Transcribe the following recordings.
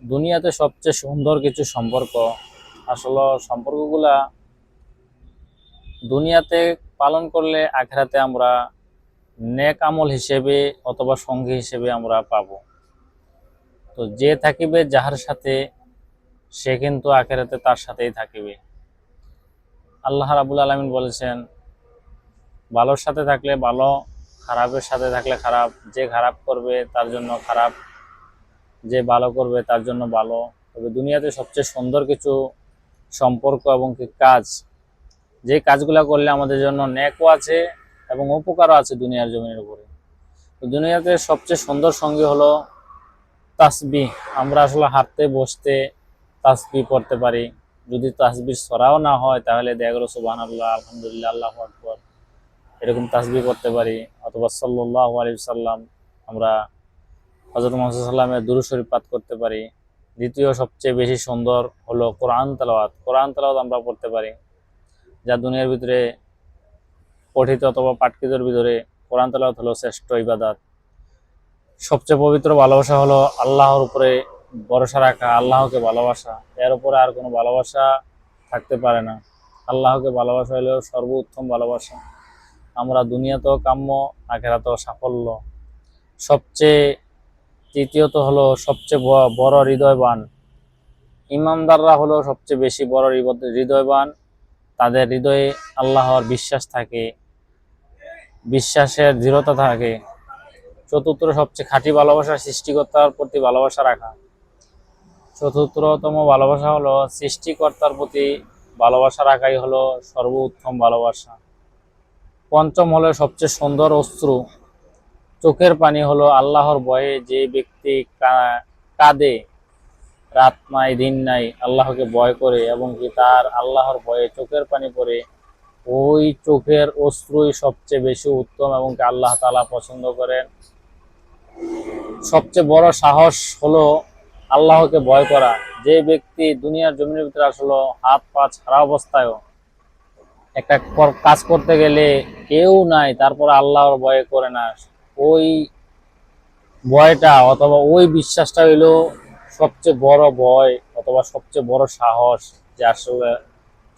দুনিয়াতে সবচেয়ে সুন্দর কিছু সম্পর্ক, আসলে সম্পর্কগুলা দুনিয়াতে পালন করলে আখিরাতে আমরা নেক আমল হিসেবে অথবা সঙ্গী হিসেবে আমরা পাবো। তো যে থাকিবে যাহার সাথে, সে কিন্তু আখিরাতে তার সাথেই থাকিবে। আল্লাহ রাব্বুল আলামিন বলেছেন, ভালোর সাথে থাকলে ভালো, খারাপের সাথে থাকলে খারাপ। যে খারাপ করবে তার জন্য খারাপ, যে ভালো করবে তার জন্য ভালো। তবে দুনিয়াতে সবচেয়ে সুন্দর কিছু সম্পর্ক এবং কি কাজ, যে কাজগুলো করলে আমাদের জন্য নেকও আছে এবং উপকারও আছে দুনিয়ার জমিনের উপরে। তো দুনিয়াতে সবচেয়ে সুন্দর সঙ্গী হলো তাসবিহ। আমরা আসলে হাঁটতে বসতে তাসবিহ পড়তে পারি। যদি তাসবিহ ছড়াও না হয় তাহলে দেখা গেল সুবহানাল্লাহ, আলহামদুলিল্লাহ, আল্লাহু আকবার এরকম তাসবিহ পড়তে পারি। অথবা সাল্লাল্লাহু আলাইহি সাল্লাম, আমরা হযরত মুহাম্মদ সাল্লাল্লাহু আলাইহি সাল্লামের দুরূদ শরীফ পাঠ করতে পারি। দ্বিতীয় সবচেয়ে বেশি সুন্দর হলো কোরআন তেলাওয়াত। কোরআন তেলাওয়াত আমরা পড়তে পারি, যা দুনিয়ার ভিতরে পঠিত অথবা পাঠকৃতর ভিতরে কোরআন তেলাওয়াত হলো শ্রেষ্ঠ ইবাদত। সবচেয়ে পবিত্র ভালোবাসা হলো আল্লাহর উপরে ভরসা রাখা, আল্লাহকে ভালোবাসা। এর উপরে আর কোনো ভালোবাসা থাকতে পারে না। আল্লাহকে ভালোবাসা হলো সর্বোত্তম ভালোবাসা। আমরা দুনিয়াতেও কাম্য, আখিরাতেও সাফল্য। সবচেয়ে তৃতীয়ত হলো সবচেয়ে বড় হৃদয়বান। ইমানদাররা হলো সবচেয়ে বেশি বড় হৃদয়বান। তাদের হৃদয়ে আল্লাহর বিশ্বাস থাকে, বিশ্বাসের দৃঢ়তা থাকে। চতুর্থ সবচেয়ে খাঁটি ভালোবাসা সৃষ্টিকর্তার প্রতি ভালোবাসা রাখা। চতুর্থতম ভালোবাসা হলো সৃষ্টিকর্তার প্রতি ভালোবাসা রাখাই হলো সর্বোত্তম ভালোবাসা। পঞ্চম হলো সবচেয়ে সুন্দর অশ্রু। চোখের পানি হলো আল্লাহর ভয়ে যে ব্যক্তি কাঁদে, রাত নাই দিন নাই আল্লাহকে ভয় করে এবং কি তার আল্লাহর ভয়ে চোখের পানি পড়ে, ওই চোখের অশ্রুই সবচেয়ে বেশি উত্তম এবং কি আল্লাহ তাআলা পছন্দ করেন। সবচেয়ে বড় সাহস হলো আল্লাহকে ভয় করা। যে ব্যক্তি দুনিয়ার জমিনের ভিতরে আসলে হাত পা ছাড়া অবস্থায়ও একটা কাজ করতে গেলে কেউ নাই, তারপরে আল্লাহর ভয় করে না, ওই ভয়টা অথবা ওই বিশ্বাসটা হইলো সবচেয়ে বড় ভয় অথবা সবচেয়ে বড় সাহস, যে আসলে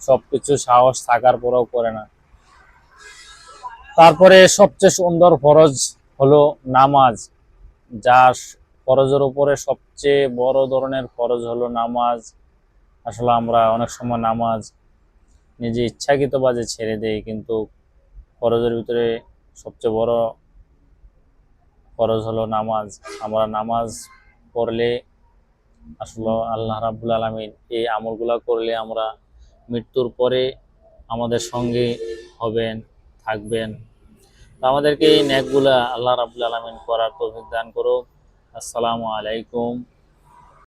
সবকিছু সাহস থাকার পরেও করে না। তারপরে সবচেয়ে সুন্দর ফরজ হলো নামাজ। যা ফরজের উপরে সবচেয়ে বড় ধরনের ফরজ হলো নামাজ। আসলে আমরা অনেক সময় নামাজ নিজে ইচ্ছাকৃতভাবে ছেড়ে দেই, কিন্তু ফরজের ভিতরে সবচেয়ে বড় ফরজ হলো নামাজ। আমরা নামাজ পড়লে আসলে আল্লাহ রাব্বুল আলামিন এই আমলগুলা করলে আমরা মৃত্যুর পরে আমাদের সঙ্গে হবেন, থাকবেন। তো আমাদেরকে এই নেকগুলা আল্লাহ রাব্বুল আলামিন করার তৌফিক দান করুক। আসসালামু আলাইকুম।